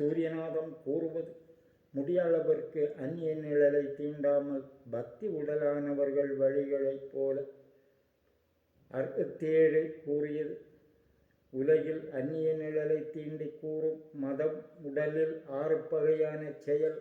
சூரியநாதம் கூறுவது, முடியாளவர்க்கு அந்நிய நிழலை தீண்டாமல் பக்தி உடலானவர்கள் வழிகளைப் போல. 67 கூறியது, உலகில் அந்நிய நிழலை தீண்டி கூறும் மதம் உடலில் 6 வகையான செயல்.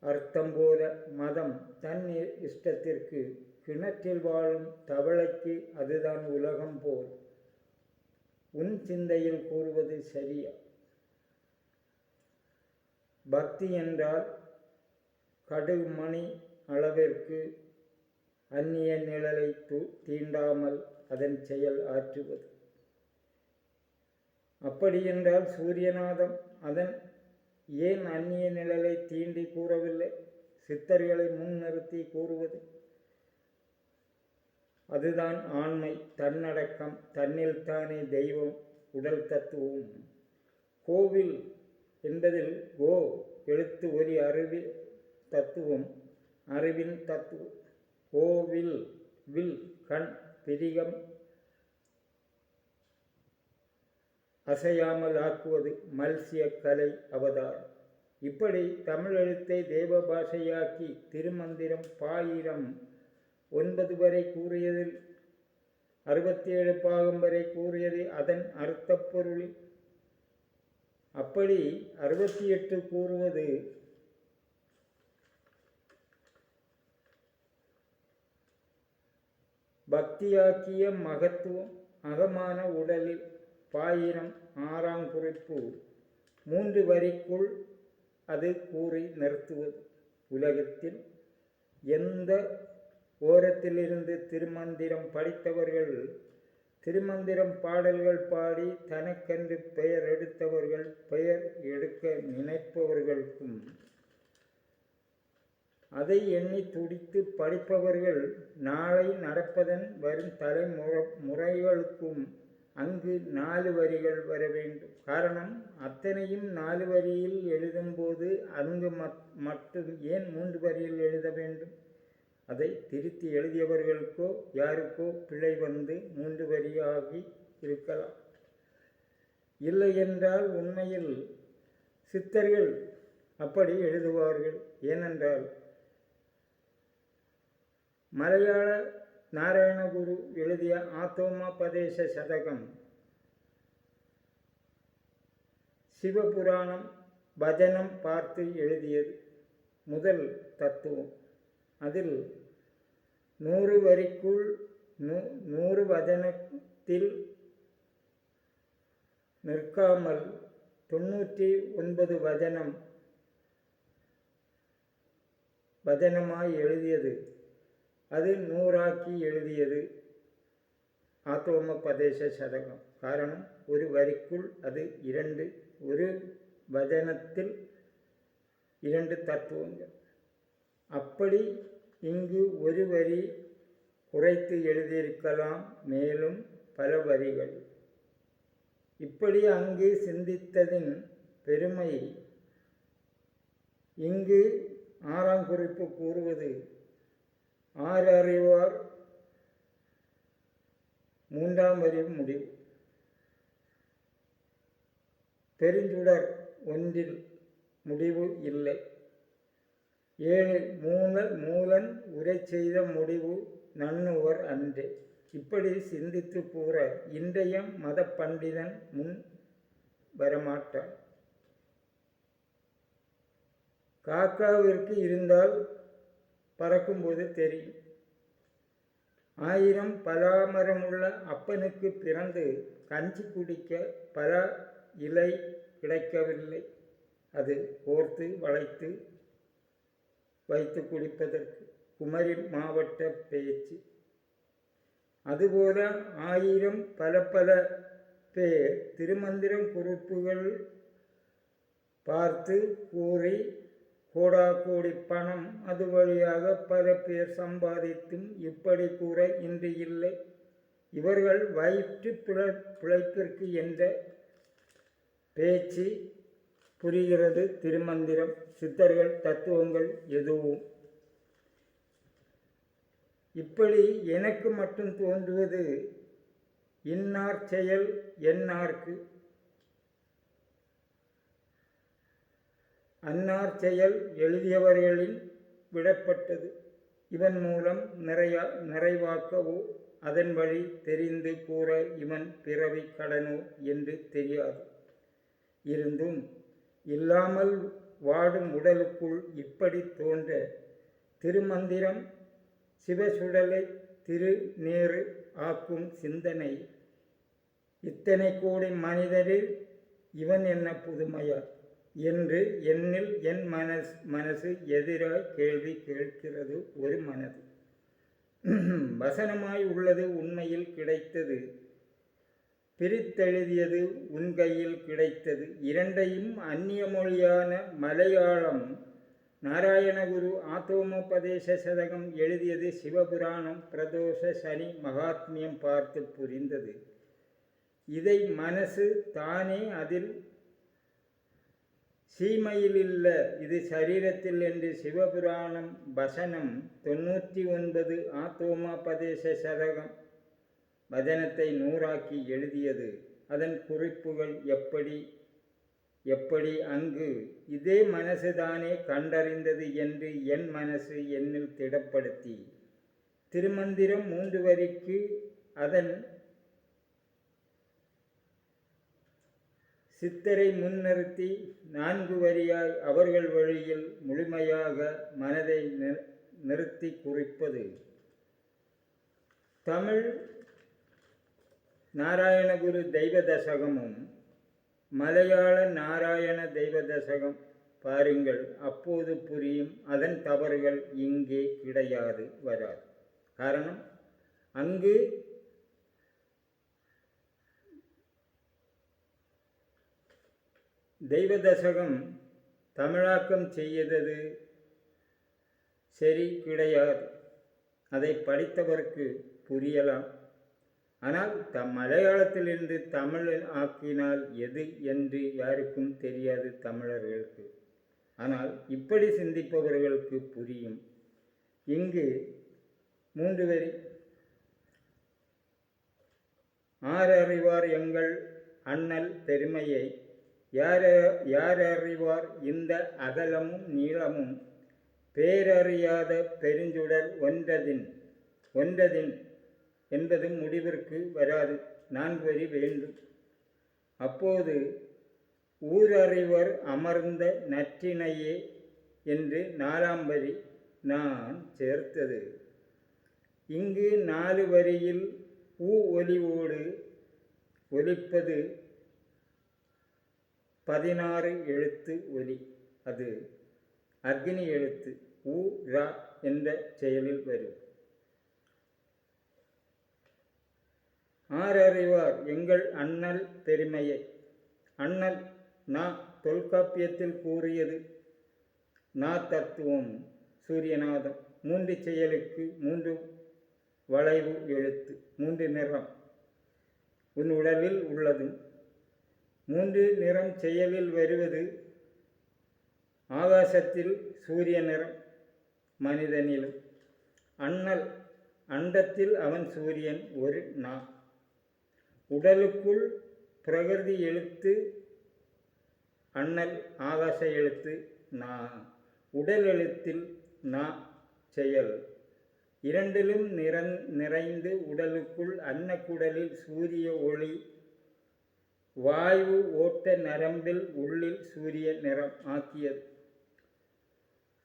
அர்த்தம் போல மதம் தன் இஷ்டத்திற்கு, கிணற்றில் வாழும் தவளைக்கு அதுதான் உலகம் போல். உன் சிந்தையில் கூறுவது சரியா? பக்தி என்றால் கடுமணி அளவிற்கு அந்நிய நிழலை தீண்டாமல் அதன் செயல் ஆற்றுவது. அப்படியென்றால் சூரியநாதம் அதன் ஏன் அந்நிய நிழலை தீண்டி கூறவில்லை? சித்தர்களை முன்னிறுத்தி கூறுவது, அதுதான் ஆண்மை, தன்னடக்கம், தன்னில்தானே தெய்வம், உடல் தத்துவம். கோவில் என்பதில் கோ எழுத்து ஒலி அறிவி தத்துவம், அறிவின் தத்துவம். கோவில் வில் கண் பிரிகம் அசையாமல் ஆக்குவது, மல்சிய கலை அவதாரம். இப்படி தமிழ் எழுத்தை தேவ பாஷையாக்கி திருமந்திரம் பாயிரம் 9 வரை கூறியதில் 67 பாகம் வரை கூறியது அதன் அர்த்த பொருளில். அப்படி 68 கூறுவது பக்தியாக்கிய மகத்துவம் அகமான உடலில். பாயிரம் 6ஆம் குறிப்பு 3 வரிக்குள் அது கூறி நிறுத்துவது. உலகத்தில் எந்த ஓரத்திலிருந்து திருமந்திரம் படித்தவர்கள், திருமந்திரம் பாடல்கள் பாடி தனக்கென்று பெயர் எடுத்தவர்கள், பெயர் எடுக்க நினைப்பவர்களுக்கும், அதை எண்ணி துடித்து படிப்பவர்கள், நாளை நடப்பதன் வரும் தலைமுறைகளுக்கும் அங்கு 4 வரிகள் வர வேண்டும். காரணம், அத்தனையும் 4 வரியில் எழுதும்போது அங்கு மட்டும் ஏன் 3 வரியில் எழுத வேண்டும்? அதை திருத்தி எழுதியவர்களுக்கோ யாருக்கோ பிழை வந்து 3 வரியாகி இருக்கலாம். இல்லை என்றால் உண்மையில் சித்தர்கள் அப்படி எழுதுவார்கள். ஏனென்றால் மலையாள நாராயணகுரு எழுதிய ஆத்தோமபதேச சதகம் சிவபுராணம் பஜனம் பார்த்து எழுதியது. முதல் தத்துவம். அதில் 100 வரிக்குள் 100 வஜனத்தில் நிற்காமல் 99 வஜனமாய் எழுதியது. அது 100ஆக்கி எழுதியது ஆத்தோமபதேச சதகம். காரணம், ஒரு வரிக்குள் அது 2, ஒரு வஜனத்தில் 2 தத்துவங்கள். அப்படி இங்கு ஒரு வரி குறைத்து எழுதியிருக்கலாம், மேலும் பல வரிகள். இப்படி அங்கு சிந்தித்ததின் பெருமை இங்கு 6ஆம் குறிப்பு கூறுவது. 6 அறிவார் 3ஆம் வரி முடிவு. பெருஞ்சுடர் ஒன்றில் முடிவு இல்லை. 7 மூலன் உரை செய்த முடிவு நன்னுவர் அன்றே. இப்படி சிந்தித்து கூற இன்றைய மத பண்டிதன் முன் வரமாட்டான். காக்காவிற்கு இருந்தால் பறக்கும்போது தெரியும். 1000 பலாமரமுள்ள அப்பனுக்கு பிறந்து கஞ்சி குடிக்க பலா இலை கிடைக்கவில்லை. அது கோர்த்து வளைத்து வைத்து குடிப்பதற்கு. குமரி மாவட்ட பேச்சு. அதுபோல 1000 பல பேர் திருமந்திரம் குறிப்புகள் பார்த்து கூறி கோடாகோடி பணம் அது வழியாக பல பேர் சம்பாதித்தும் இப்படி கூற இன்று இல்லை. இவர்கள் வயிற்று பிழைப்பிற்கு என்ற பேச்சு புரிகிறது. திருமந்திரம் சித்தர்கள் தத்துவங்கள் எதுவும் இப்படி எனக்கு மட்டும் தோன்றுவது, இன்னார் செயல் என்னார்க்கு, அன்னார் செயல் எழுதியவர்களின் விடப்பட்டது. இவன் மூலம் நிறைவாக்கவோ அதன் வழி தெரிந்து கூற இவன் பிறவி கடனோ என்று தெரியாது. இருந்தும் இல்லாமல் வாடும் உடலுக்குள் இப்படி தோன்ற திருமந்திரம் சிவசுடலை திருநேறு ஆக்கும் சிந்தனை இத்தனை கோடி மனிதரில் இவன் என்ன புதுமையா என்று என்னில் என் மனசு எதிராய் கேள்வி கேட்கிறது. ஒரு மனது வசனமாய் உள்ளது உண்மையில் கிடைத்தது, பிரித்தெழுதியது உன் கையில் கிடைத்தது. இரண்டையும் அந்நிய மொழியான மலையாளம் நாராயணகுரு ஆத்தோமோபதேச சதகம் எழுதியது. சிவபுராணம் பிரதோஷ சனி மகாத்மியம் பார்த்து புரிந்தது. இதை மனசு தானே அதில் சீமையிலில்ல இது சரீரத்தில் என்று சிவபுராணம் வசனம் 99 ஆத்தோமோபதேச சதகம் வதனத்தை 100ஆக்கி எழுதியது. அதன் குறிப்புகள் எப்படி அங்கு இதே மனசுதானே கண்டறிந்தது என்று என் மனசு என்னில் திடப்படுத்தி திருமந்திரம் 3 வரிக்கு அதன் சித்தரை முன்னிறுத்தி 4 வரியாய் அவர்கள் வழியில் முழுமையாக மனதை நிறுத்தி குறிப்பது. தமிழ் நாராயணகுரு தெய்வ தசகமும் மலையாள நாராயண தெய்வ தசகம் பாருங்கள், அப்போது புரியும். அதன் தவறுகள் இங்கே கிடையாது, வராது. காரணம், அங்கு தெய்வ தசகம் தமிழாக்கம் செய்தது சரி கிடையாது. அதை படித்தவருக்கு புரியலாம். ஆனால் மலையாளத்திலிருந்து தமிழில் ஆக்கினால் எது என்று யாருக்கும் தெரியாது தமிழர்களுக்கு. ஆனால் இப்படி சிந்திப்பவர்களுக்கு புரியும். இங்கு 3 வரி. ஆரறிவார் எங்கள் அண்ணல் பெருமையை, யார் அறிவார் இந்த அகலமும் நீளமும், பேரறியாத பெருஞ்சுடர் ஒன்றதின் என்பது முடிவிற்கு வராது. 4 வரி வேண்டும். அப்போது ஊரறிவர் அமர்ந்த நற்றினையே என்று 4ஆம் வரி நான் சேர்த்தது. இங்கு 4 வரியில் ஒலிவோடு ஒலிப்பது 16 எழுத்து ஒலி. அது அக்னி எழுத்து ரா என்ற செயலில் வரும். ஆரறிவார் எங்கள் அண்ணல் பெருமையை. அண்ணல் நா தொல்காப்பியத்தில் கூறியது. நா தத்துவம் சூரியநாதம். 3 செயலுக்கு 3 வளைவு எழுத்து, 3 நிறம் உன் உடலில் உள்ளதும். 3 நிறம் செயலில் வருவது ஆகாசத்தில் சூரிய நிறம், மனிதனிலும். அண்ணல் அண்டத்தில் அவன் சூரியன் ஒரு நா. உடலுக்குள் பிரகிருதி எழுத்து அண்ணல், ஆகாச எழுத்து நா. உடல் எழுத்தில் நா செயல். இரண்டிலும் நிறைந்து உடலுக்குள் அன்னக்குடலில் சூரிய ஒளி, வாயு ஓட்ட நரம்பில் உள்ளில் சூரிய நிறம் ஆக்கியது.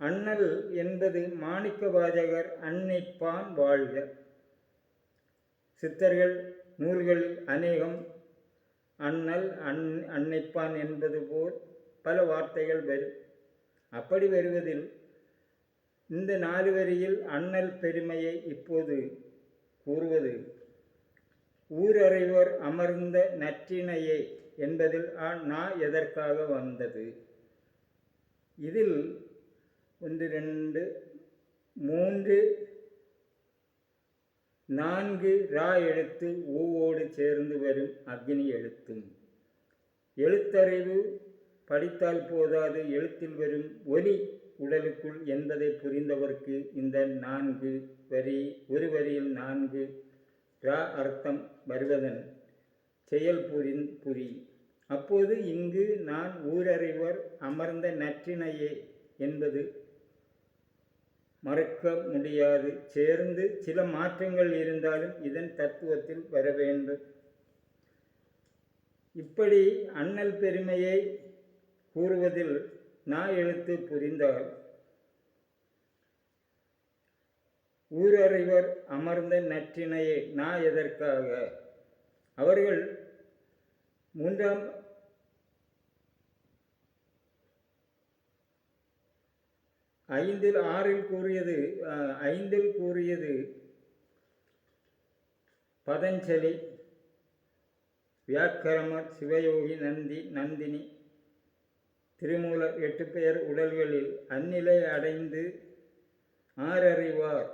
அண்ணல் என்பது மாணிக்க வாசகர் அன்னிப்பான் வாழ்க. சித்தர்கள் நூல்களில் அநேகம் அண்ணல் அன்னிப்பான் என்பது போல் பல வார்த்தைகள் வரும். அப்படி வருவதில் இந்த 4 வரியில் அண்ணல் பெருமையை இப்போது கூறுவது ஊரறிவர் அமர்ந்த நற்றினையே என்பதில் நா எதற்காக வந்தது? இதில் 1 2 3 4 ரா எழுத்து ஊவோடு சேர்ந்து வரும் அக்னி எழுத்தும். எழுத்தறிவு படித்தால் போதாது, எழுத்தில் வரும் ஒலி உடலுக்குள் என்பதை புரிந்தவர்க்கு இந்த 4 வரி, ஒரு வரியில் 4 ரா அர்த்தம் வருவதன் செயல் புரியும். அப்போது இங்கு நான் ஊரறிவர் அமர்ந்த நற்றினையே என்பது மறக்க முடியாது. சேர்ந்து சில மாற்றங்கள் இருந்தாலும் இதன் தத்துவத்தில் வர வேண்டும். இப்படி அண்ணல் பெருமையை கூறுவதில் நா எழுத்து புரிந்தால் ஊரறிவர் அமர்ந்த நற்றினையே நா எதற்காக? அவர்கள் மூன்றாம் ஐந்தில் கூறியது பதஞ்சலி, வியாக்கரமர், சிவயோகி, நந்தினி, திருமூலர் 8 பேர் உடல்களில் அந்நிலை அடைந்து ஆரறிவார்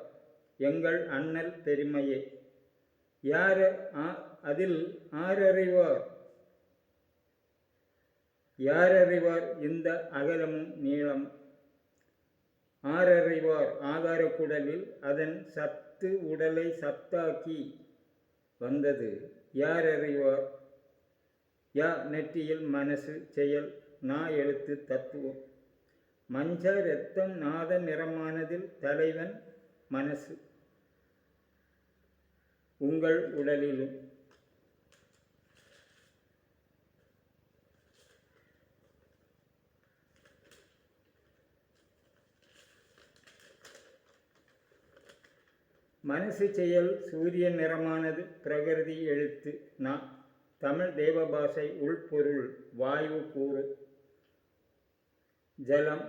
எங்கள் அண்ணல் பெருமையே. அதில் யாரறிவார் இந்த அகலமும் நீளம்? ஆரறிவார் ஆகாரக்குடலில் அதன் சத்து உடலை சத்தாக்கி வந்தது யாரறிவார்? யா நெற்றியில் மனசு செயல், நா எழுத்து தத்துவம். மஞ்ச இரத்தம் நாத நிறமானதில் தலைவன் மனசு உங்கள் உடலிலும். மனசு செயல் சூரிய நிறமானது பிரகிருதி எழுத்து நா. தமிழ் தேவபாஷை உள்பொருள் வாயு கூறு, ஜலம்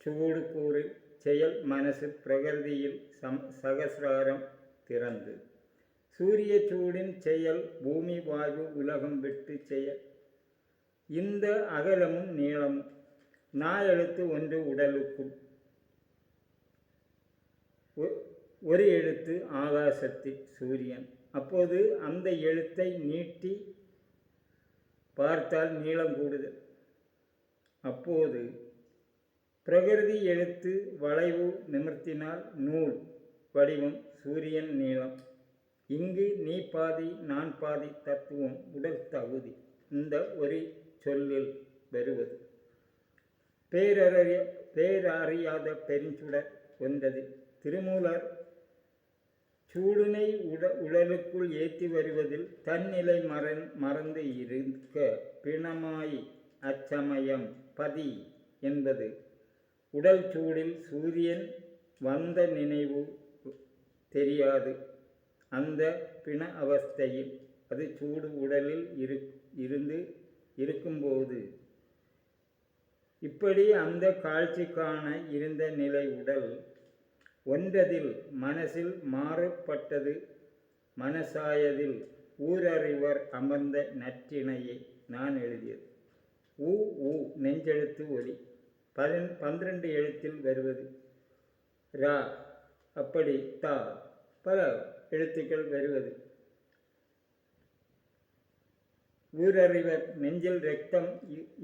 சூடு கூறு, செயல் மனசு பிரகிருதியில் சகசிராரம் திறந்து. சூரிய சூடின் செயல் பூமி வாயு உலகம் விட்டு செயல். இந்த அகலமும் நீளமும் நா எழுத்து ஒன்று உடலுக்குள், ஒரு எழுத்து ஆகாசத்தில் சூரியன். அப்போது அந்த எழுத்தை நீட்டி பார்த்தால் நீளம் கூடுதல். அப்போது பிரகிருதி எழுத்து வளைவு நிமிர்த்தினால் நூல் வடிவம் சூரியன் நீளம். இங்கு நீ பாதி நான் பாதி தத்துவம் உடல் தகுதி இந்த ஒரு சொல்லில் வருவது. பேரறியாத பெருஞ்சுடர் ஒன்றது. திருமூலர் சூடினை உடலுக்குள் ஏற்றி வருவதில் தன்னிலை மறந்து இருக்க பிணமாய் அச்சமயம் பதி என்பது. உடல் சூடில் சூரியன் வந்த நினைவு தெரியாது. அந்த பிண அவஸ்தையில் அது சூடு உடலில் இருக்கும்போது இப்படி அந்த காட்சி காண இருந்த நிலை உடல் ஒன்றதில் மனசில் மாறுபட்டது. மனசாயதில் ஊரறிவர் அமர்ந்த நற்றினையை நான் எழுதியது. ஊ நெஞ்செழுத்து ஒலி 12 எழுத்தில் வருவது. ரா அப்படி தா பல எழுத்துக்கள் வருவது. ஊரறிவர் நெஞ்சில் இரத்தம்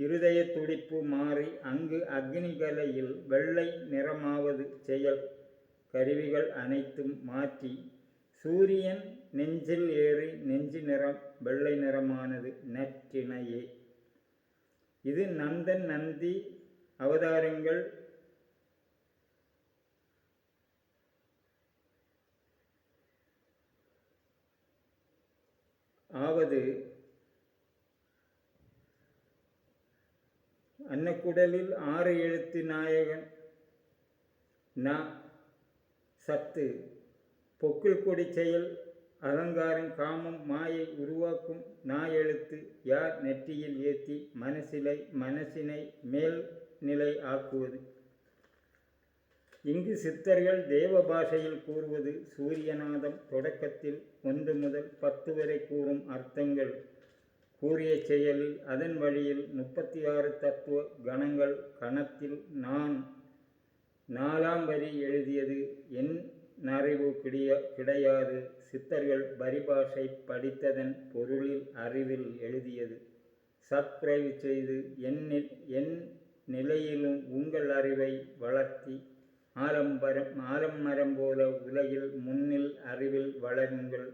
இருதய துடிப்பு மாறி அங்கு அக்னிகலையில் வெள்ளை நிறமாவது செயல். கருவிகள் அனைத்தும் மாற்றி சூரியன் நெஞ்சில் ஏறி நெஞ்சு நிறம் வெள்ளை நிறமானது நற்றினையே. இது நந்தன் நந்தி அவதாரங்கள் ஆவது அன்னக்குடலில் 6 எழுத்து நாயகன் நா சத்து பொக்குள் கொடி செயல் அலங்காரம் காமம் மாயை உருவாக்கும் நா எழுத்து யார் நெற்றியில் ஏற்றி மனசினை மேல் நிலை ஆக்குவது. இங்கு சித்தர்கள் தேவ பாஷையில் கூறுவது சூரியநாதம். தொடக்கத்தில் 1 முதல் 10 வரை கூறும் அர்த்தங்கள் கூறிய செயலில் அதன் வழியில் 36 தத்துவ கணங்கள். கணத்தில் நான் 4ஆம் வரி எழுதியது என் அறிவு கிடையாது. சித்தர்கள் பரிபாஷை படித்ததன் பொருளில் அறிவில் எழுதியது. சப்ஸ்கிரைப் செய்து என் நிலையிலும் உங்கள் அறிவை வளர்த்தி ஆலமரம் போல உலகில் முன்னில் அறிவில் வளருங்கள்.